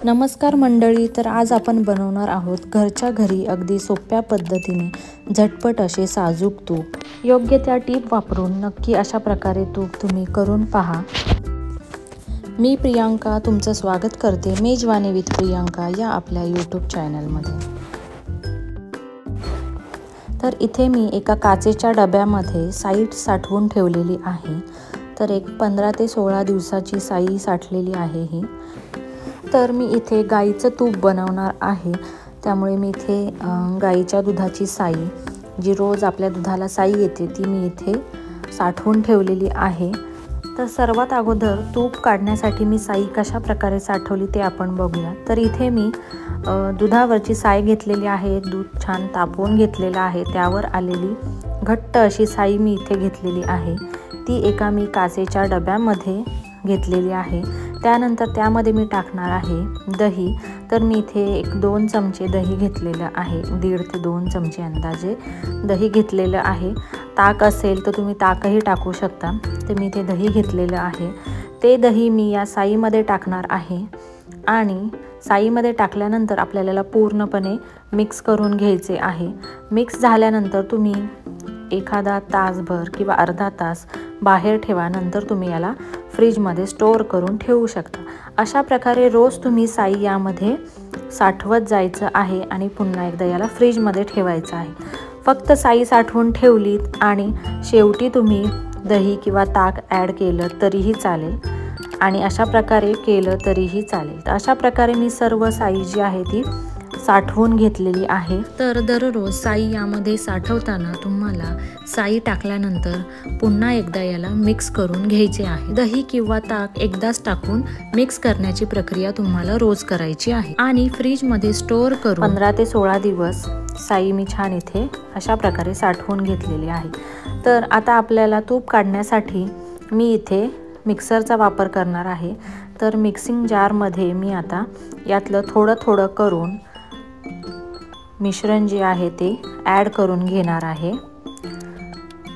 नमस्कार मंडळी, तर आज आपण बनवणार आहोत घरच्या घरी अगदी सोप्या पद्धतीने झटपट असे साजूक तूप। योग्य त्या टीप वापरून नक्की अशा प्रकारे तूप तुम्ही करून पहा। मी प्रियांका तुमचं स्वागत करते मेजवानी विथ प्रियांका या आपल्या यूट्यूब चॅनलमध्ये। तर इथे मी एका काचेच्या डब्यामध्ये साई साठवून ठेवलेली आहे। तर एक 15 ते 16 दिवसाची साई साठलेली आहे ही। तर मी इथे गाईचं तूप बनवणार आहे, त्यामुळे मी इथे गाईच्या दुधाची साई, जी रोज आपल्या दुधाला साई येते, ती मी इथे साठवून ठेवलेली आहे। तर सर्वात अगोदर तूप काढण्यासाठी मी साई कशा प्रकारे साठवली ते आपण बघूया। तर इथे मी दुधावरची साई घेतलेली आहे, दूध छान तापवून घेतलेलं आहे, त्यावर आलेली घट्ट अशी साई मी इथे घेतलेली आहे। ती एका मी काचेच्या डब्यामध्ये घेतलेली आहे। त्यानंतर त्यामध्ये मी टाकणार आहे दही। तर मी इथे 1-2 चमचे दही घेतलेलं आहे, 1.5 ते 2 चमचे अंदाजे दही घेतलेलं आहे। ताक असेल तर तुम्ही ताकही टाकू शकता। तर मी इथे दही घेतलेलं आहे, ते दही मी या साईमध्ये टाकणार आहे आणि साईमध्ये टाकल्यानंतर आपल्याला पूर्णपणे मिक्स करून घ्यायचे आहे। मिक्स झाल्यानंतर तुम्ही एखादा तासभर किंवा अर्धा तास बाहेर ठेवा, नंतर तुम्ही याला फ्रीजमध्ये स्टोअर करून ठेवू शकता। अशा प्रकारे रोज तुम्ही साई यामध्ये साठवत जायचं आहे आणि पुन्हा एकदा याला फ्रीजमध्ये ठेवायचं आहे। फक्त साई साठवून ठेवलीत आणि शेवटी तुम्ही दही किंवा ताक ॲड केलं तरीही चालेल आणि अशा प्रकारे केलं तरीही चालेल। तर अशा प्रकारे मी सर्व साई जी आहे ती साठवून घेतलेली आहे। तर दररोज साई यामध्ये साठवताना तुम्हाला साई टाकल्यानंतर पुन्हा एकदा याला मिक्स करून घ्यायचे आहे। दही किंवा ताक एकदाच टाकून मिक्स करण्याची प्रक्रिया तुम्हाला रोज करायची आहे आणि फ्रीजमध्ये स्टोअर करून 15 ते 16 दिवस साई मी छान इथे अशा प्रकारे साठवून घेतलेली आहे। तर आता आपल्याला तूप काढण्यासाठी मी इथे मिक्सरचा वापर करणार आहे। तर मिक्सिंग जारमध्ये मी आता यातलं थोडं थोडं करून मिश्रण जे आहे ते ॲड करून घेणार आहे।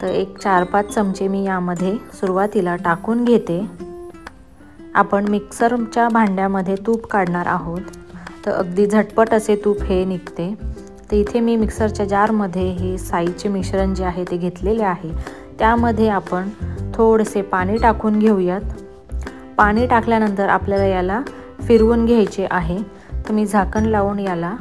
तर एक 4-5 चमचे मी यामध्ये सुरुवातीला टाकून घेते। आपण मिक्सरच्या भांड्यामध्ये तूप काढणार आहोत, तर अगदी झटपट असे तूप हे निघते। तर इथे मी मिक्सरच्या जारमध्ये हे साईचे मिश्रण जे आहे ते घेतलेले आहे, त्यामध्ये आपण थोडेसे पाणी टाकून घेऊयात। पाणी टाकल्यानंतर आपल्याला याला फिरवून घ्यायचे आहे। तर मी झाकण लावून याला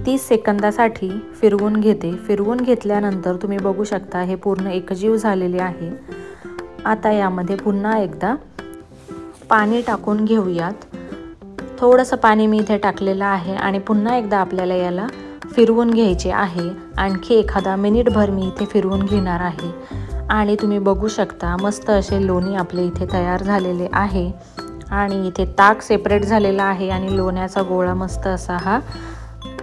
30 सेकंदासाठी फिरवून घेते। फिरवून घेतल्यानंतर तुम्ही बघू शकता हे पूर्ण एकजीव झालेले आहे। आता यामध्ये पुन्हा एकदा पाणी टाकून घेऊयात। थोडंसं पाणी मी इथे टाकलेलं आहे आणि पुन्हा एकदा आपल्याला याला फिरवून घ्यायचे आहे। आणखी एखादा मिनिटभर मी इथे फिरवून घेणार आहे आणि तुम्ही बघू शकता मस्त असे लोणी आपले इथे तयार झालेले आहे आणि इथे ताक सेपरेट झालेला आहे आणि लोण्याचा गोळा मस्त असा हा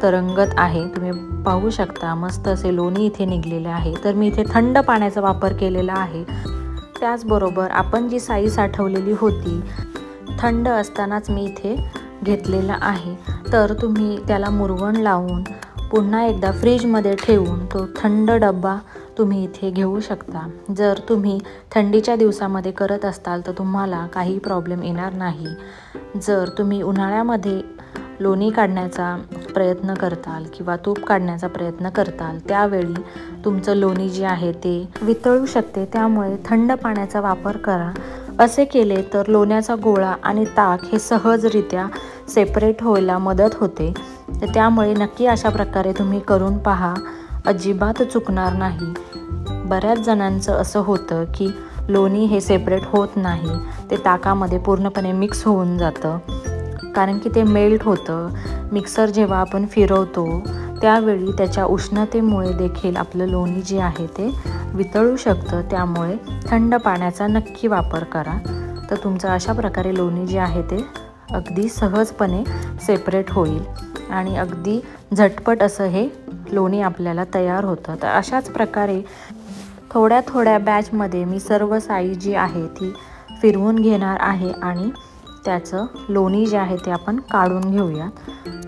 तरंगत आहे। तुम्ही पाहू शकता मस्त असे लोणी इथे निघलेले आहे। तर मी इथे थंड पाण्याचा वापर केलेला आहे। त्याचबरोबर आपण जी साई साठवलेली होती थंड असतानाच मी इथे घेतलेलं आहे। तर तुम्ही त्याला मुरवण लावून पुन्हा एकदा फ्रीजमध्ये ठेवून तो थंड डब्बा तुम्ही इथे घेऊ शकता। जर तुम्ही थंडीच्या दिवसामध्ये करत असाल तर तुम्हाला काही प्रॉब्लेम येणार नाही। जर तुम्ही उन्हाळ्यामध्ये लोणी काढण्याचा प्रयत्न करताल किंवा तूप काढण्याचा प्रयत्न करताल, त्यावेळी तुमचं लोणी जे आहे ते वितळू शकते, त्यामुळे थंड पाण्याचा वापर करा। असे केले तर लोण्याचा गोळा आणि ताक हे सहजरित्या सेपरेट व्हायला मदत होते। तर त्यामुळे नक्की अशा प्रकारे तुम्ही करून पहा, अजिबात चुकणार नाही। बऱ्याच जणांचं असं होतं की लोणी हे सेपरेट होत नाही, ते ताकामध्ये पूर्णपणे मिक्स होऊन जातं, कारण की ते मेल्ट होतं। मिक्सर जेव्हा आपण फिरवतो त्यावेळी त्याच्या उष्णतेमुळे देखील आपलं लोणी जे आहे ते वितळू शकतं। त्यामुळे थंड पाण्याचा नक्की वापर करा। तर तुमचं अशा प्रकारे लोणी जे आहे ते अगदी सहजपणे सेपरेट होईल आणि अगदी झटपट असं हे लोणी आपल्याला तयार होतं। तर अशाच प्रकारे थोड्या थोड्या बॅचमध्ये मी सर्व साई जी आहे ती फिरवून घेणार आहे आणि त्याचं लोणी जे आहे ते आपण काढून घेऊया।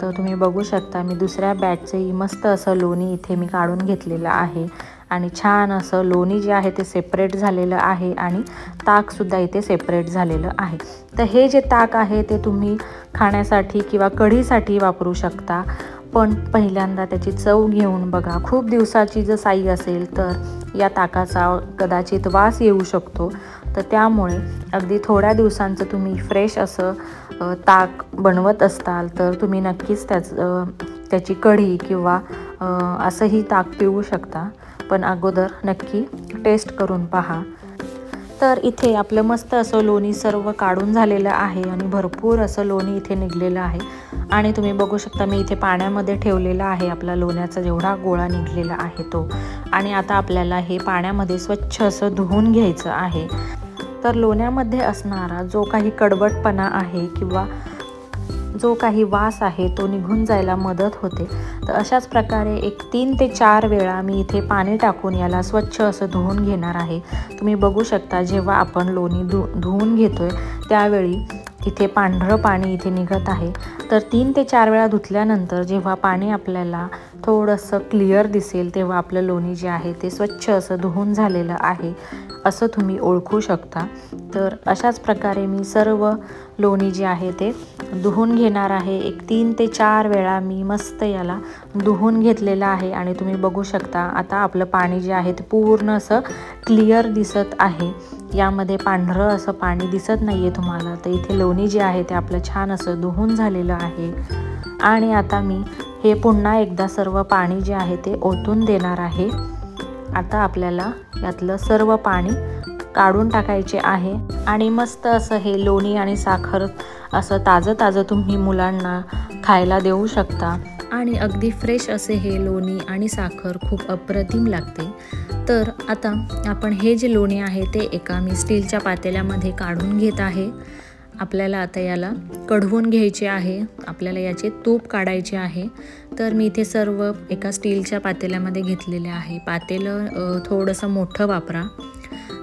तर तुम्ही बघू शकता मी दुसऱ्या बॅचचंही मस्त असं लोणी इथे मी काढून घेतलेलं आहे आणि छान असं लोणी जे आहे ते सेपरेट झालेलं आहे आणि ताकसुद्धा इथे सेपरेट झालेलं आहे। तर हे जे ताक आहे ते तुम्ही खाण्यासाठी किंवा कढीसाठी वापरू शकता, पण पहिल्यांदा त्याची चव घेऊन बघा। खूप दिवसाची जर साई असेल तर या ताकाचा कदाचित वास येऊ शकतो, तर त्यामुळे अगदी थोड्या दिवसांचं तुम्ही फ्रेश असं ताक बनवत असताल तर तुम्ही नक्कीच त्याची कढी किंवा असंही ताक पिऊ शकता, पण अगोदर नक्की टेस्ट करून पहा। तर इथे आपलं मस्त असं लोणी सर्व काढून झालेलं आहे आणि भरपूर असं लोणी इथे निघलेलं आहे आणि तुम्ही बघू शकता मी इथे पाण्यामध्ये ठेवलेला आहे आपला लोण्याचा जेवढा गोळा निघलेला आहे तो। आणि आता आपल्याला हे पाण्यामध्ये स्वच्छ असं धुवून घ्यायचं आहे। तर लोण्यामध्ये असणारा जो काही कडवटपणा आहे किंवा जो काही वास आहे तो निघून जायला मदत होते। तर अशाच प्रकारे एक 3 ते 4 वेळा मी इथे पाणी टाकून याला स्वच्छ असं धुवून घेणार आहे। तुम्ही बघू शकता जेव्हा आपण लोणी धुवून घेतोय त्यावेळी इथे पांढरं पाणी इथे निघत आहे। तर 3 ते 4 वेळा धुतल्यानंतर जेव्हा पाणी आपल्याला थोडंसं क्लिअर दिसेल तेव्हा आपलं लोणी जे आहे ते स्वच्छ असं धुवून झालेलं आहे असं तुम्ही ओळखू शकता। तर अशाच प्रकारे मी सर्व लोणी जे आहे ते धुवून घेणार आहे। एक 3 ते 4 वेळा मी मस्त याला धुवून घेतलेलं आहे आणि तुम्ही बघू शकता आता आपलं पाणी जे आहे ते पूर्ण असं क्लिअर दिसत आहे। यामध्ये पांढरं असं पाणी दिसत नाही आहे तुम्हाला। तर इथे लोणी जे आहे ते आपलं छान असं धुवून झालेलं आहे आणि आता मी हे पुन्हा एकदा सर्व पाणी जे आहे ते ओतून देणार आहे। आता आपल्याला यातलं सर्व पाणी काढून टाकायचे आहे आणि मस्त असं हे लोणी आणि साखर असं ताजं तुम्ही मुलांना खायला देऊ शकता आणि अगदी फ्रेश असे हे लोणी आणि साखर खूप अप्रतिम लागते। तर आता आपण हे जे लोणी आहे ते एका मी स्टीलच्या पातेल्यामध्ये काढून घेत आहे। आपल्याला आता याला कढवून घ्यायचे आहे, आपल्याला याचे तूप काढायचे आहे। तर मी इथे सर्व एका स्टीलच्या पातेल्यामध्ये घेतलेले आहे। पातेलं थोडंसं मोठं वापरा।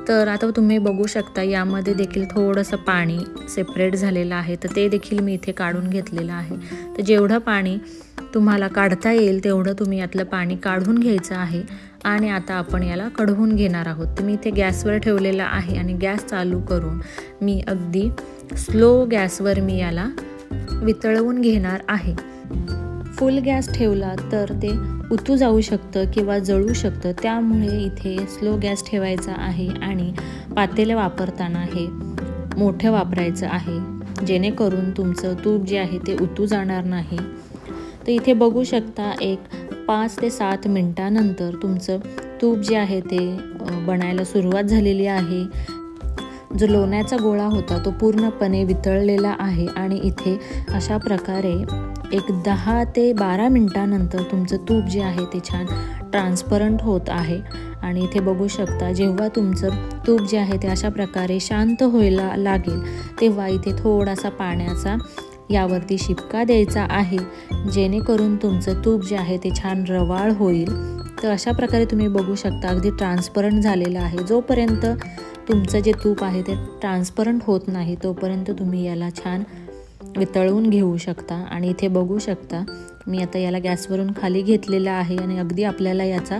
तर आता तुम्ही बघू शकता यामध्ये देखील थोडंसं पाणी सेपरेट झालेलं आहे, तर ते देखील मी इथे काढून घेतलेलं आहे। तर जेवढं पाणी तुम्हाला काढता येईल तेवढं तुम्ही यातलं पाणी काढून घ्यायचं आहे आणि आता आपण याला कढवून घेणार आहोत। तर मी इथे गॅसवर ठेवलेला आहे आणि गॅस चालू करून मी अगदी स्लो गॅसवर मी याला वितळवून घेणार आहे। फुल गॅस ठेवला तर ते उतू जाऊ शकतं किंवा जळू शकतं, त्यामुळे इथे स्लो गॅस ठेवायचा आहे आणि पातेलं वापरताना हे मोठं वापरायचं आहे जेणेकरून तुमचं तूप जे आहे ते उतू जाणार नाही। तर इथे बघू शकता एक 5 ते 7 मिनिटानंतर तुमचं तूप जे आहे ते बनायला सुरुवात झालेली आहे। जो लोण्याचा गोळा होता तो पूर्णपणे वितळलेला आहे आणि इथे अशा प्रकारे एक 10 ते 12 मिनिटानंतर तुमचं तूप जे आहे ते छान ट्रान्सपरंट होत आहे। आणि इथे बघू शकता जेव्हा तुमचं तूप जे आहे ते अशा प्रकारे शांत व्हायला लागेल तेव्हा इथे थोडासा पाण्याचा यावरती शिपका द्यायचा आहे जेणेकरून तुमचं तूप जे आहे ते छान रवाळ होईल। तर अशा प्रकारे तुम्ही बघू शकता अगदी ट्रान्सपरंट झालेलं आहे। जोपर्यंत तुमचं जे तूप आहे ते ट्रान्सपरंट होत नाही तोपर्यंत तुम्ही याला छान वितळवून घेऊ शकता। आणि इथे बघू शकता मी आता याला गॅसवरून खाली घेतलेलं आहे आणि अगदी आपल्याला याचा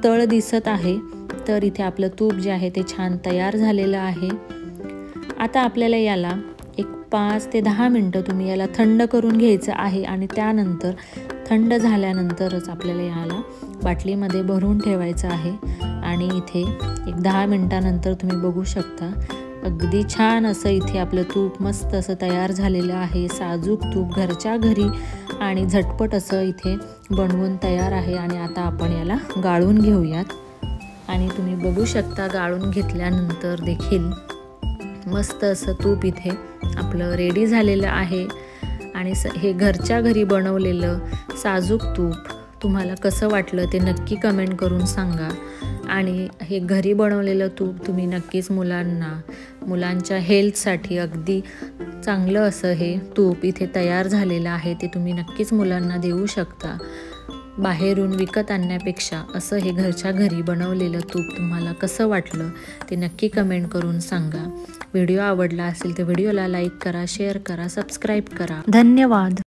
तळ दिसत आहे। तर इथे आपलं तूप जे आहे ते छान तयार झालेलं आहे। आता आपल्याला याला एक 5 ते 10 मिनटं तुम्ही याला थंड करून घ्यायचं आहे आणि त्यानंतर थंड झाल्यानंतरच आपल्याला याला बाटलीमध्ये भरून ठेवायचं आहे। आणि इथे एक 10 मिनिटानंतर तुम्ही बघू शकता अगदी छान असं इथे आपलं तूप मस्त असं तयार झालेलं आहे। साजूक तूप घरच्या घरी आणि झटपट असं इथे बनवून तयार आहे। आणि आता आपण याला गाळून घेऊयात आणि तुम्ही बघू शकता गाळून घेतल्यानंतर देखील मस्त असं तूप इथे आपलं रेडी झालेलं आहे। आणि हे घरच्या घरी बनवलेलं साजूक तूप तुम्हाला कसं वाटलं ते नक्की कमेंट करून सांगा। आणि हे घरी बनवलेलं तूप तुम्ही नक्कीच मुलांच्या हेल्थसाठी अगदी चांगलं असं हे तूप इथे तयार झालेलं आहे, ते तुम्ही नक्कीच मुलांना देऊ शकता। बाहेरून विकत आणण्यापेक्षा असं हे घरच्या घरी बनवलेलं तूप तुम्हाला कसं वाटलं ते नक्की कमेंट करून सांगा। व्हिडिओ आवडला असेल तर व्हिडिओला लाईक करा, शेअर करा, सबस्क्राईब करा। धन्यवाद।